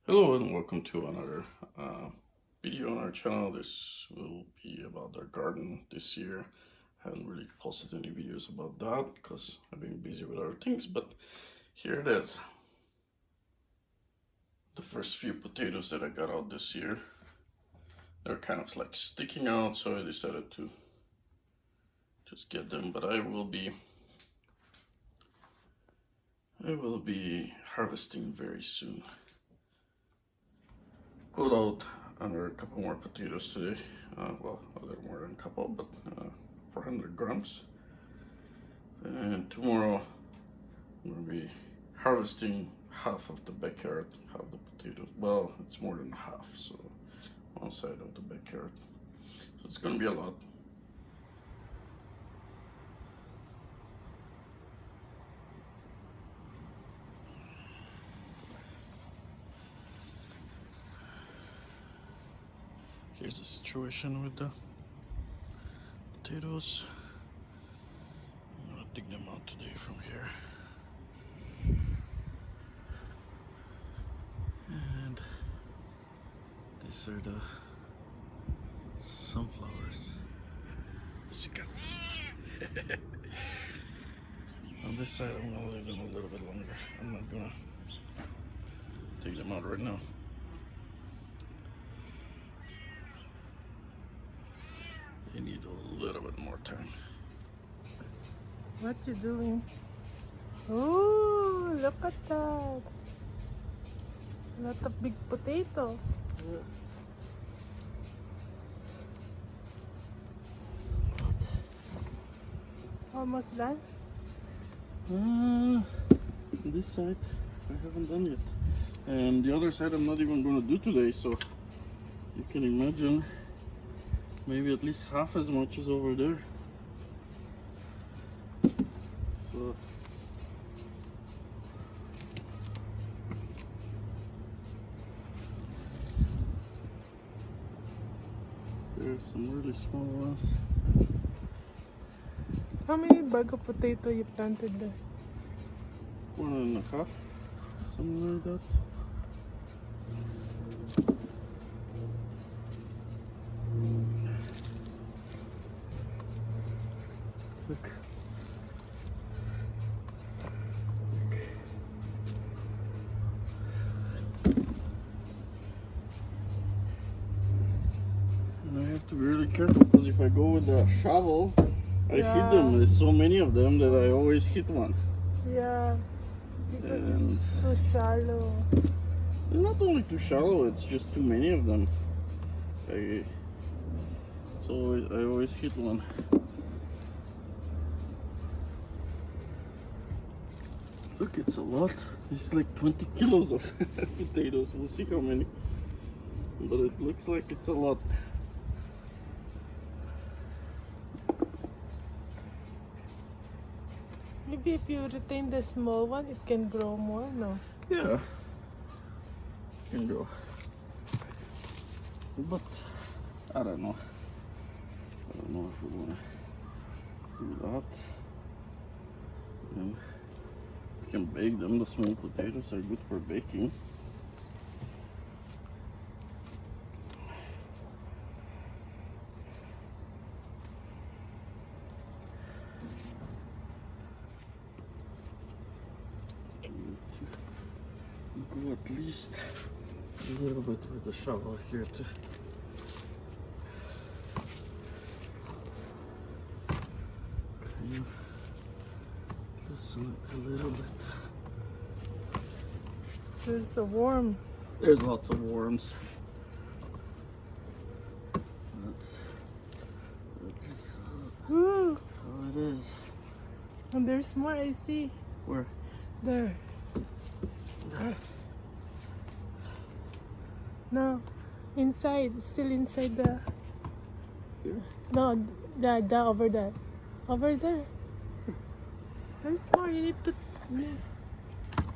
Hello and welcome to another video on our channel. This will be about our garden this year. I haven't really posted any videos about that because I've been busy with other things, but here it is. The first few potatoes that I got out this year. They're kind of like sticking out, so I decided to just get them, but I will be harvesting very soon. Pulled out another couple more potatoes today. Well, a little more than a couple, but 400 grams. And tomorrow I'm going to be harvesting half of the backyard, half the potatoes. Well, it's more than half, so one side of the backyard. So it's going to be a lot. Here's the situation with the potatoes. I'm gonna dig them out today from here. And these are the sunflowers. On this side, I'm gonna leave them a little bit longer. I'm not gonna take them out right now. They need a little bit more time. What you doing? Oh, look at that. A lot of big potato. Yeah. Almost done? This side I haven't done yet. And the other side I'm not even going to do today, so you can imagine maybe at least half as much as over there. So there's some really small ones. How many bag of potato you planted there? 1.5, something like that. Look. And I have to be really careful because if I go with the shovel, I hit them. There's so many of them that I always hit one. Yeah, because And it's too shallow. they're not only too shallow, it's just too many of them. So I always hit one. Look, it's a lot. It's like 20 kilos of potatoes. We'll see how many. But it looks like it's a lot. Maybe if you retain the small one, it can grow more, no? Yeah. Can go. But I don't know. I don't know if we want to do that. And we can bake them. The small potatoes are good for baking. Go at least a little bit with the shovel here too. Kind of loosen it a little bit. There's a worm. There's lots of worms. That's Ooh, how it is. and there's more, I see. Where? There. No, inside, still inside the. Here? No, the over there. Over there. There's more. You need to.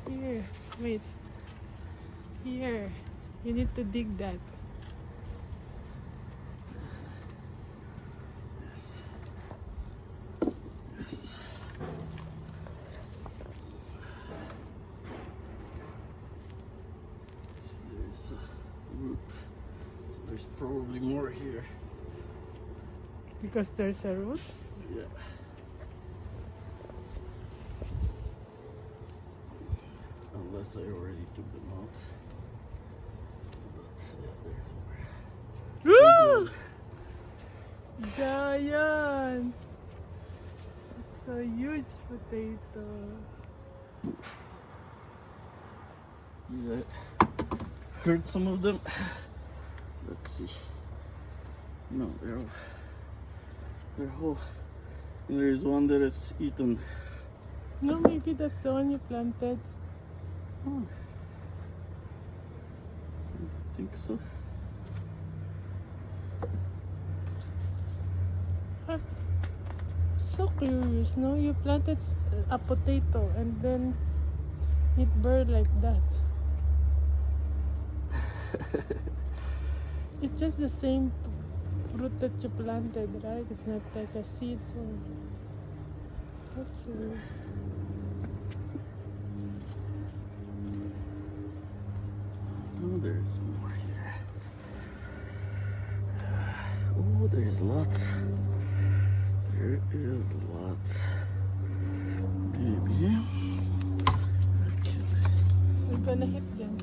Here. Wait. Here. You need to dig that. Yes. Yes. There's a root. So there's probably more here. Because there's a root? Yeah. Unless I already took them out. But yeah, there's more. Woo! Giant! It's a huge potato. Yeah, hurt some of them. Let's see. No, they're whole. And there's one that is eaten. No, maybe that's the one you planted. Oh, I think so. I'm so curious, no? You planted a potato and then it burned like that. It's just the same fruit that you planted, right? It's not like a seed, so that's weird. Oh, there's more here. Oh, there's lots. There is lots. Maybe I can. We're gonna hit them.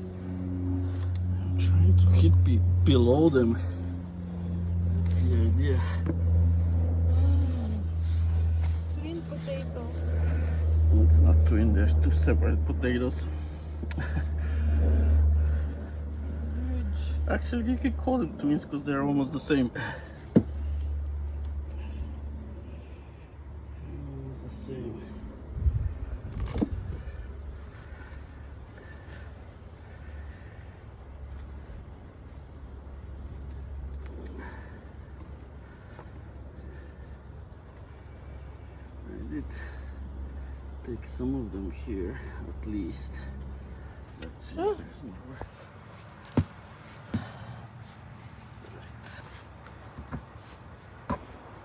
I'm trying to hit below them. That's the idea. Twin potato. Well, it's not twin, there's two separate potatoes. Huge. Actually, you could call them twins because they're almost the same. Almost the same. I did take some of them here, at least. Let's see, Oh. there's more.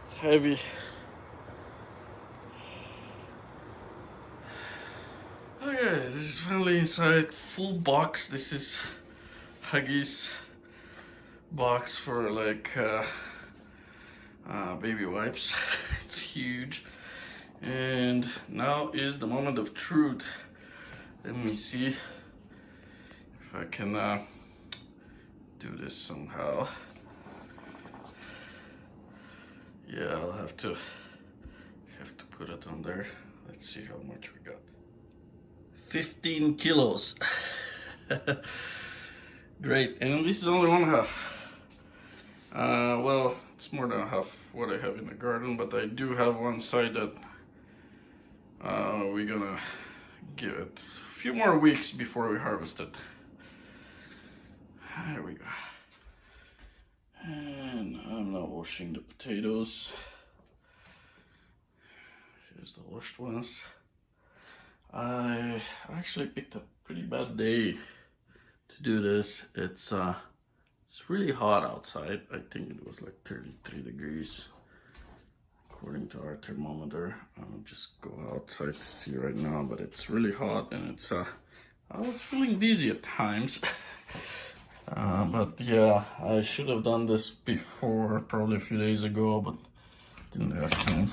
It's heavy. Okay, this is finally inside, full box. This is Huggies box for like baby wipes. It's huge. And now is the moment of truth. Let me see if I can do this somehow. Yeah, I'll have to put it on there. Let's see how much we got. 15 kilos. Great, and this is only one half. Well, it's more than half what I have in the garden, but I do have one side that we're gonna give it a few more weeks before we harvest it. There we go. And I'm now washing the potatoes. Here's the washed ones. I actually picked a pretty bad day to do this. It's really hot outside. I think it was like 33 degrees according to our thermometer. I'll just go outside to see right now, but it's really hot, and it's I was feeling dizzy at times. But yeah, I should have done this before, probably a few days ago, but didn't have time.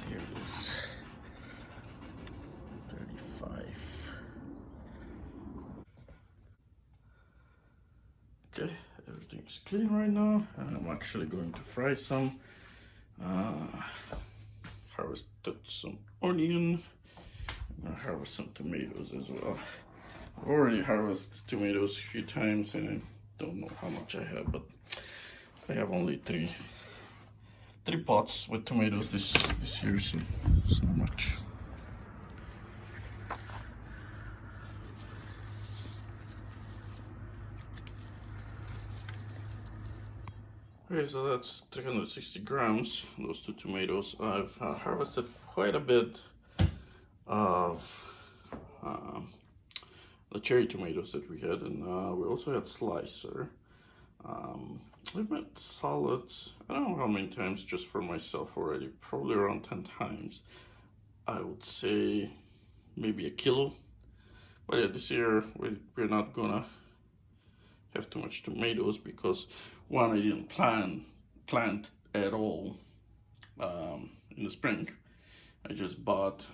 Here it is. 35. Okay, everything's clean right now, and I'm actually going to fry some. Harvested some onion. I'm gonna harvest some tomatoes as well. I've already harvested tomatoes a few times, and I don't know how much I have, but I have only three pots with tomatoes this year, so it's not much. Okay, so that's 360 grams, those two tomatoes. I've harvested quite a bit of the cherry tomatoes that we had, and we also had slicer. We've made salads, I don't know how many times, just for myself already, probably around 10 times. I would say maybe a kilo. But yeah, this year we're not gonna have too much tomatoes because one, I didn't plant at all in the spring. I just bought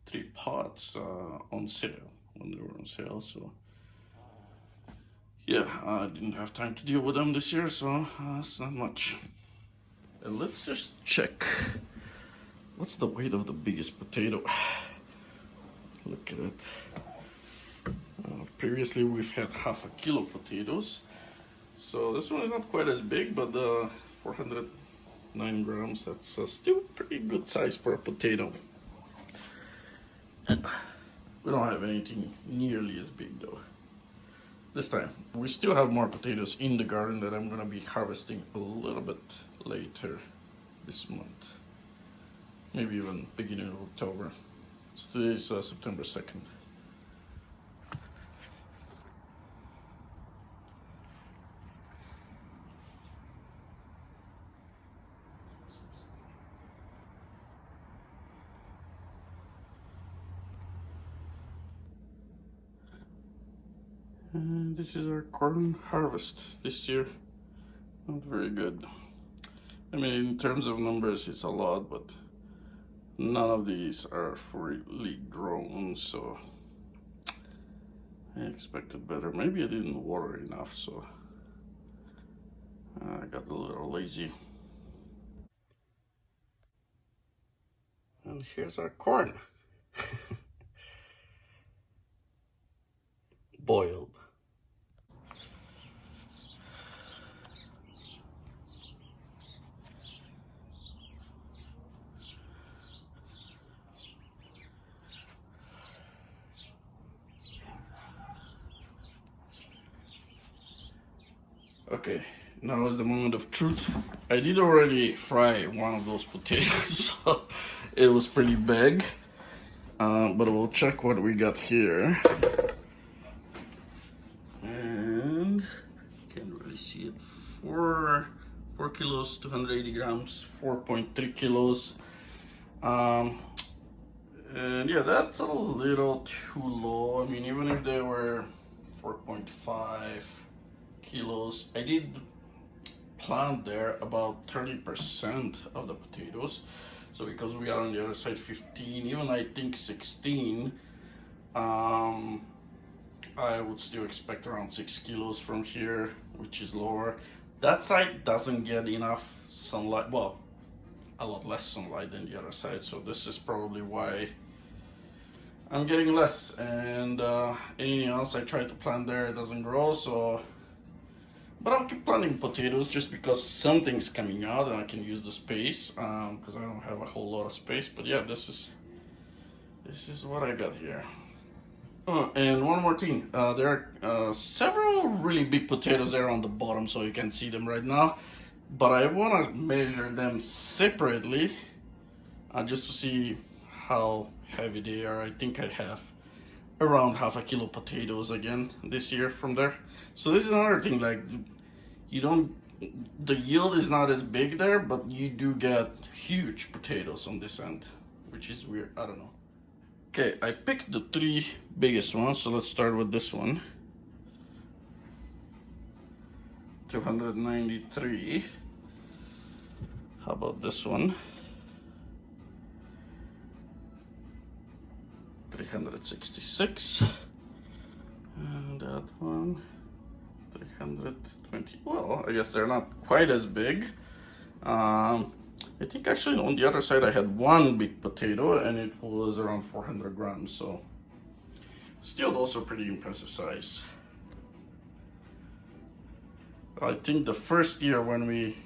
3 pots on sale when they were on sale, so yeah, I didn't have time to deal with them this year, so it's not much. And let's just check what's the weight of the biggest potato. Look at it. Previously we've had half a kilo potatoes, so this one is not quite as big, but 409 grams, that's still pretty good size for a potato. We don't have anything nearly as big though. This time, we still have more potatoes in the garden that I'm gonna be harvesting a little bit later this month. Maybe even beginning of October. So today is September 2nd. And this is our corn harvest this year. Not very good. I mean, in terms of numbers, it's a lot, but none of these are fully grown, so I expected better. Maybe I didn't water enough, so I got a little lazy. And here's our corn. Boiled. Okay, now is the moment of truth. I did already fry one of those potatoes, so it was pretty big. But we'll check what we got here. And you can't really see it. 4 kilos, 280 grams, 4.3 kilos. And yeah, that's a little too low. I mean, even if they were 4.5 kilos, I did plant there about 30% of the potatoes. So because we are on the other side 15, even I think 16, I would still expect around 6 kilos from here, which is lower. That side doesn't get enough sunlight, well, a lot less sunlight than the other side, so this is probably why I'm getting less. And anything else I try to plant there, it doesn't grow, so. But I'll keep planting potatoes just because something's coming out and I can use the space, because I don't have a whole lot of space. But yeah, this is what I got here. And one more thing, there are several really big potatoes there on the bottom, so you can see them right now. But I want to measure them separately, just to see how heavy they are. I think I have around half a kilo potatoes again this year from there. So this is another thing, like the yield is not as big there, but you do get huge potatoes on this end, which is weird, I don't know. Okay, I picked the 3 biggest ones, so let's start with this one. 293. How about this one? 366. And that one, 320. Well, I guess they're not quite as big. I think actually on the other side I had one big potato and it was around 400 grams, so still also pretty impressive size. I think the first year when we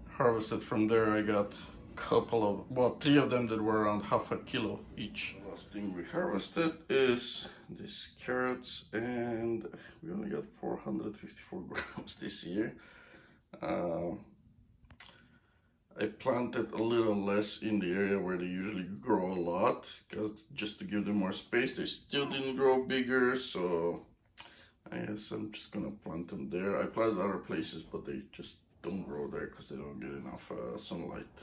harvested from there, I got a couple of, well, 3 of them that were around half a kilo each. The last thing we harvested is these carrots, and we only got 454 grams this year. I planted a little less in the area where they usually grow a lot, because just to give them more space. They still didn't grow bigger, so I guess I'm just gonna plant them there. I planted other places, but they just don't grow there because they don't get enough sunlight.